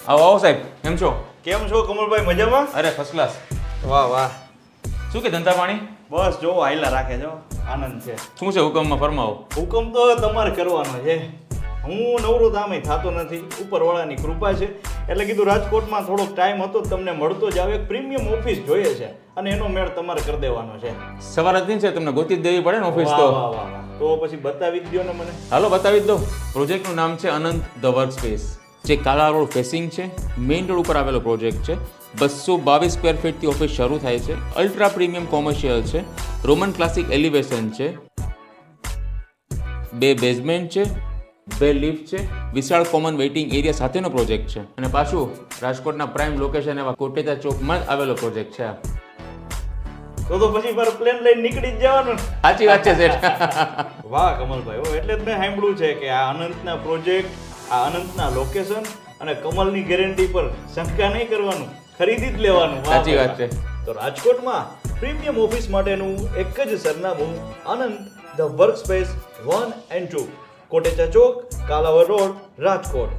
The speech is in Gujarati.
આવો આવો સાહેબ, કેમ છો? કેમ છો કમલભાઈ, મજામાં? અરે ફર્સ્ટ ક્લાસ. વાહ વાહ. શું કે ધંધા પાણી? બસ જો હાઈલા રાખે છો, આનંદ છે. શું છે હુકમમાં, ફરમાવો. હુકમ તો તમારે કરવાનો છે. હું નવરો તામે થતો નથી, ઉપરવાળાની કૃપા છે. એટલે કીધું રાજકોટમાં થોડોક ટાઈમ હતો, તમને મળતો જ આવે. એક પ્રીમિયમ ઓફિસ જોઈએ છે અને એનો મેળ તમારે કરી દેવાનો છે. સવાર જ નહીં છે, તમને ગોતી જ દેવી પડે ને ઓફિસ વાહ તો. વાહ વાહ વાહ. તો પછી બતાવી જ દો ને મને. હાલો બતાવી જ દો. પ્રોજેક્ટનું નામ છે અનંત ધ વર્ક સ્પેસ, જે કાલા રોડ ફેસિંગ છે, મેઇન રોડ ઉપર આવેલો પ્રોજેક્ટ છે. 222 સ્ક્વેર ફીટથી ઓફિસ શરૂ થાય છે. અલ્ટ્રા પ્રીમિયમ કોમર્શિયલ છે, રોમન ક્લાસિક એલિવેશન છે, 2 બેઝમેન્ટ છે, 2 લિફ્ટ છે, વિશાળ કોમન વેઇટિંગ એરિયા સાથેનો પ્રોજેક્ટ છે. અને પાછું રાજકોટના પ્રાઇમ લોકેશન એવા કોટેચા ચોકમાં જ આવેલો પ્રોજેક્ટ છે. તો પછી મારે પ્લેન લઈને નીકળી જ જવાનું. સાચી વાત છે શેઠ. વાહ કમલભાઈ, એટલે જ મેં સાંભળ્યું છે કે આ અનંતના પ્રોજેક્ટ, આ અનંતના લોકેશન અને કમલની ગેરંટી પર શંકા નહીં કરવાનું, ખરીદી જ લેવાનું. સાચી વાત છે. તો રાજકોટમાં પ્રીમિયમ ઓફિસ માટેનું એક જ સરનામું, Anant the work space 1 and 2, Kotecha ચોક, કાલાવડ રોડ, રાજકોટ.